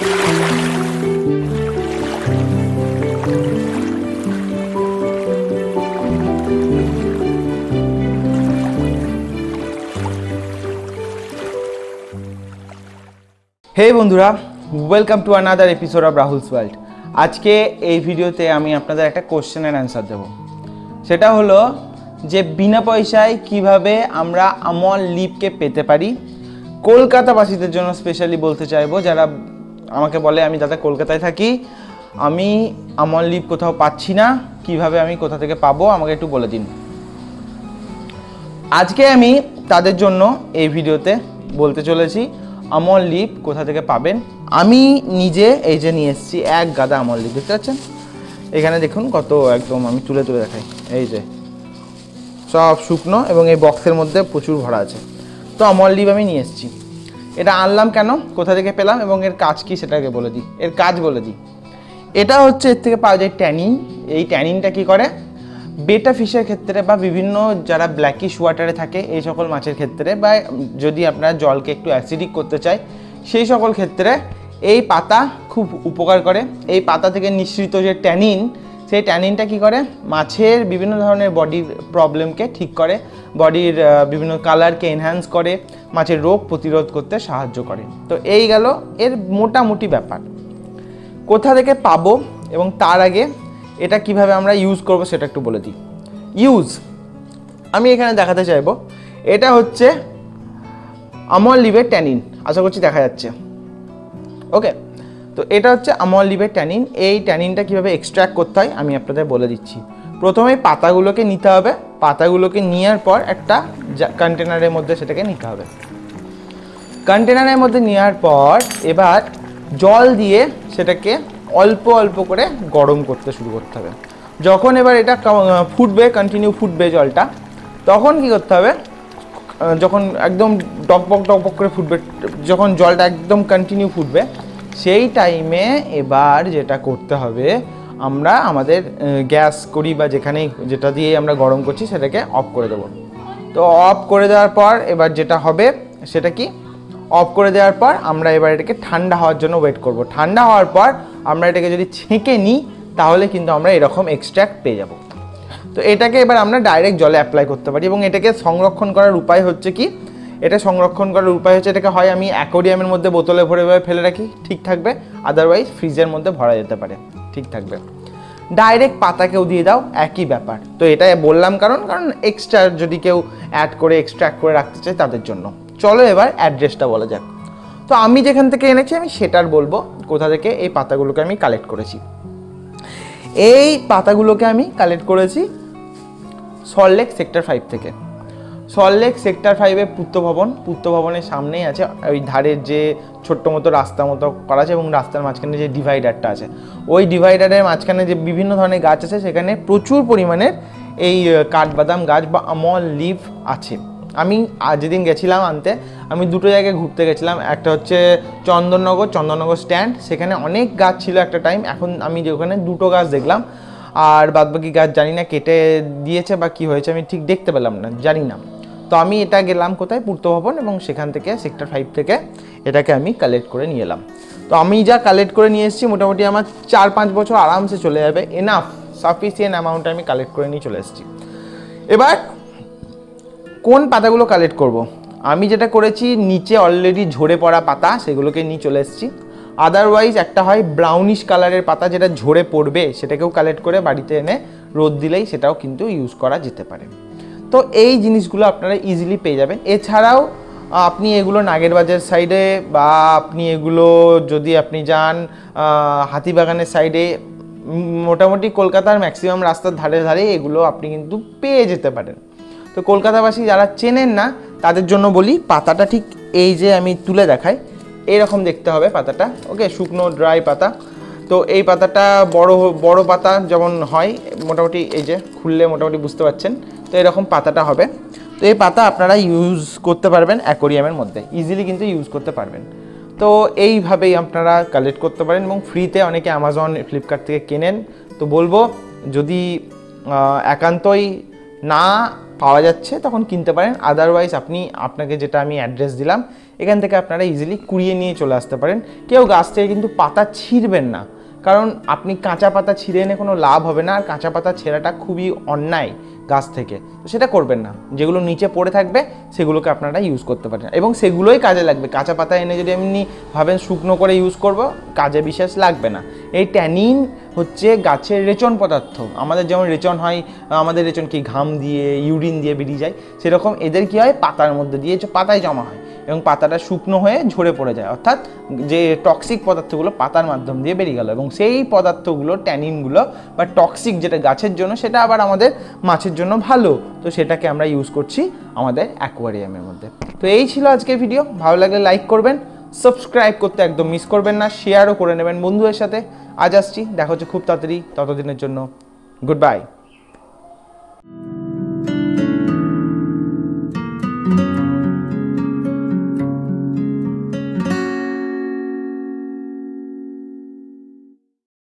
हे বন্ধুরা, welcome to another episode of Rahul's world. আজকে এই ভিডিওতে আমি আপনাদের একটা কোশ্চেন এর অ্যান্সার দেব। সেটা হলো যে বিনা পয়সায় কিভাবে আমরা আমল লিপকে পেতে পারি। কলকাতাবাসীদের জন্য স্পেশালি বলতে চাইবো, যারা আমাকে বলে আমি দাদা কলকাতায় থাকি, আমি আমল লিপ কোথাও পাচ্ছি না, কিভাবে আমি কোথা থেকে পাবো আমাকে একটু বলে দিন। আজকে আমি তাদের জন্য এই ভিডিওতে বলতে চলেছি আমল লিপ কোথা থেকে পাবেন। আমি নিজে এই যে নিয়ে এসেছি এক গাদা আমল লিপ, দেখতে পাচ্ছেন এখানে দেখুন কত, একদম আমি তুলে তুলে দেখাই, এই যে সব শুকনো এবং এই বক্সের মধ্যে প্রচুর ভরা আছে। তো আমল লিপ আমি নিয়ে এসেছি। এটা আনলাম কেন, কোথা থেকে পেলাম এবং এর কাজ কি সেটাকে বলে দিই, এর কাজ বলে দিই। এটা হচ্ছে এর থেকে পাওয়া যায় ট্যানিন। এই ট্যানিনটা কি করে, বেটা ফিশের ক্ষেত্রে বা বিভিন্ন যারা ব্ল্যাকিশ ওয়াটারে থাকে এই সকল মাছের ক্ষেত্রে, বা যদি আপনারা জলকে একটু অ্যাসিডিক করতে চায় সেই সকল ক্ষেত্রে এই পাতা খুব উপকার করে। এই পাতা থেকে নিঃসৃত যে ট্যানিন, সেই ট্যানিনটা কি করে, মাছের বিভিন্ন ধরনের বডির প্রবলেমকে ঠিক করে, বডির বিভিন্ন কালারকে এনহ্যান্স করে, মাছের রোগ প্রতিরোধ করতে সাহায্য করে। তো এই গেল এর মোটামুটি ব্যাপার। কোথা থেকে পাবো এবং তার আগে এটা কিভাবে আমরা ইউজ করব সেটা একটু বলে দিই। ইউজ আমি এখানে দেখাতে চাইবো, এটা হচ্ছে আমল লিভের ট্যানিন, আশা করছি দেখা যাচ্ছে। ওকে, তো এটা হচ্ছে আমল লিভের ট্যানিন। এই ট্যানিনটা কিভাবে এক্সট্র্যাক্ট করতে হয় আমি আপনাদের বলে দিচ্ছি। প্রথমে পাতাগুলোকে নিতে হবে, পাতাগুলোকে নেওয়ার পর একটা কন্টেনারের মধ্যে সেটাকে নিতে হবে। কন্টেনারের মধ্যে নেওয়ার পর এবার জল দিয়ে সেটাকে অল্প অল্প করে গরম করতে শুরু করতে হবে। যখন এবার এটা ফুটবে, কন্টিনিউ ফুটবে জলটা, তখন কি করতে হবে, যখন একদম টকবক টকবক করে ফুটবে, যখন জলটা একদম কন্টিনিউ ফুটবে, সেই টাইমে এবার যেটা করতে হবে, আমরা আমাদের গ্যাস করি বা যেখানে যেটা দিয়ে আমরা গরম করছি সেটাকে অফ করে দেবো। তো অফ করে দেওয়ার পর এবার যেটা হবে সেটা কি, অফ করে দেওয়ার পর আমরা এবার এটাকে ঠান্ডা হওয়ার জন্য ওয়েট করব। ঠান্ডা হওয়ার পর আমরা এটাকে যদি ছেঁকে নিই তাহলে কিন্তু আমরা এরকম এক্সট্র্যাক্ট পেয়ে যাব। তো এটাকে এবার আমরা ডাইরেক্ট জলে অ্যাপ্লাই করতে পারি। এবং এটাকে সংরক্ষণ করার উপায় হচ্ছে কি, এটা সংরক্ষণ করার উপায় হচ্ছে, এটাকে হয় আমি অ্যাকোয়ারিয়ামের মধ্যে বোতলে ভরে ফেলে রাখি, ঠিক থাকবে, আদারওয়াইজ ফ্রিজের মধ্যে ভরা যেতে পারে, ঠিক থাকবে। ডাইরেক্ট পাতাকেও দিয়ে দাও, একই ব্যাপার। তো এটা বললাম কারণ এক্সট্রা যদি কেউ অ্যাড করে এক্সট্র্যাক্ট করে রাখতে চায় তাদের জন্য। চলো এবার অ্যাড্রেসটা বলা যাক। তো আমি যেখান থেকে এনেছি আমি সেটার বলবো, কোথা থেকে এই পাতাগুলোকে আমি কালেক্ট করেছি। এই পাতাগুলোকে আমি কালেক্ট করেছি সল্টলেক সেক্টর 5 থেকে। সল্টলেক সেক্টর 5-এ পূর্ত ভবনের সামনেই আছে, ওই ধারের যে ছোট্ট মতো রাস্তা মতো করা আছে এবং রাস্তার মাঝখানে যে ডিভাইডারটা আছে, ওই ডিভাইডারের মাঝখানে যে বিভিন্ন ধরনের গাছ আছে সেখানে প্রচুর পরিমাণের এই কাঠবাদাম গাছ বা আমল লিভ আছে। আমি যেদিন গেছিলাম আনতে, আমি দুটো জায়গায় ঘুরতে গেছিলাম। একটা হচ্ছে চন্দননগর স্ট্যান্ড, সেখানে অনেক গাছ ছিল একটা টাইম, এখন আমি যে ওখানে দুটো গাছ দেখলাম, আর বাদবাকি গাছ জানি না কেটে দিয়েছে বা কি হয়েছে, আমি ঠিক দেখতে পেলাম না, জানি না। তো আমি এটা গেলাম কোথায়, পূর্ত ভবন, এবং সেখান থেকে সেক্টর 5 থেকে এটাকে আমি কালেক্ট করে নিয়ে এলাম। তো আমি যা কালেক্ট করে নিয়ে এসেছি মোটামুটি আমার 4-5 বছর আরামসে চলে যাবে, এনাফ সাফিসিয়েন্ট অ্যামাউন্টে আমি কালেক্ট করে নিয়ে চলে এসেছি। এবার কোন পাতাগুলো কালেক্ট করব, আমি যেটা করেছি নিচে অলরেডি ঝরে পড়া পাতা সেগুলোকে নিয়ে চলে এসেছি। আদারওয়াইজ একটা হয় ব্রাউনিশ কালারের পাতা যেটা ঝরে পড়বে, সেটাকেও কালেক্ট করে বাড়িতে এনে রোদ দিলেই সেটাও কিন্তু ইউজ করা যেতে পারে। তো এই জিনিসগুলো আপনারা ইজিলি পেয়ে যাবেন। এছাড়াও আপনি এগুলো নাগেরবাজার সাইডে, বা আপনি এগুলো যদি আপনি যান হাতিবাগানের সাইডে, মোটামুটি কলকাতার ম্যাক্সিমাম রাস্তার ধারে ধারে এগুলো আপনি কিন্তু পেয়ে যেতে পারেন। তো কলকাতাবাসী যারা চেনেন না তাদের জন্য বলি, পাতাটা ঠিক এই যে আমি তুলে দেখাই, এইরকম দেখতে হবে পাতাটা। ওকে, শুকনো ড্রাই পাতা। তো এই পাতাটা বড় পাতা যেমন হয় মোটামুটি, এই যে খুললে মোটামুটি বুঝতে পারছেন, তো এরকম পাতাটা হবে। তো এই পাতা আপনারা ইউজ করতে পারবেন অ্যাকোয়ারিয়ামের মধ্যে, ইজিলি কিন্তু ইউজ করতে পারবেন। তো এইভাবেই আপনারা কালেক্ট করতে পারেন এবং ফ্রিতে অনেকে অ্যামাজন ফ্লিপকার্ট থেকে কেনেন। তো বলবো যদি একান্তই না পাওয়া যাচ্ছে তখন কিনতে পারেন, আদারওয়াইজ আপনাকে যেটা আমি অ্যাড্রেস দিলাম এখান থেকে আপনারা ইজিলি কুড়িয়ে নিয়ে চলে আসতে পারেন। কেউ গাছ থেকে কিন্তু পাতা ছিঁড়বেন না, কারণ আপনি কাঁচা পাতা ছিঁড়ে এনে কোনো লাভ হবে না, আর কাঁচা পাতা ছেঁড়াটা খুবই অন্যায় গাছ থেকে, তো সেটা করবেন না। যেগুলো নিচে পড়ে থাকবে সেগুলোকে আপনারা ইউজ করতে পারেন এবং সেগুলোই কাজে লাগবে। কাঁচা পাতা এনে যদি এমনি ভাবেন শুকনো করে ইউজ করব, কাজে বিশেষ লাগবে না। এই ট্যানিন হচ্ছে গাছের রেচন পদার্থ। আমাদের যেমন রেচন হয়, আমাদের রেচন কি ঘাম দিয়ে ইউরিন দিয়ে বেরিয়ে যায়, সেরকম এদের কি হয় পাতার মধ্যে দিয়ে পাতায় জমা হয় এবং পাতাটা শুকনো হয়ে ঝরে পড়ে যায়, অর্থাৎ যে টক্সিক পদার্থগুলো পাতার মাধ্যম দিয়ে বেরিয়ে গেল এবং সেই পদার্থগুলো ট্যানিনগুলো বা টক্সিক যেটা গাছের জন্য, সেটা আবার আমাদের মাছের জন্য ভালো, তো সেটাকে আমরা ইউজ করছি আমাদের অ্যাকোয়ারিয়ামের মধ্যে। তো এই ছিল আজকের ভিডিও। ভালো লাগলে লাইক করবেন, সাবস্ক্রাইব করতে একদম মিস করবেন না, শেয়ারও করে নেবেন বন্ধুদের সাথে। আজ আসছি, দেখা হচ্ছে খুব তাড়াতাড়ি, ততদিনের জন্য গুড বাই।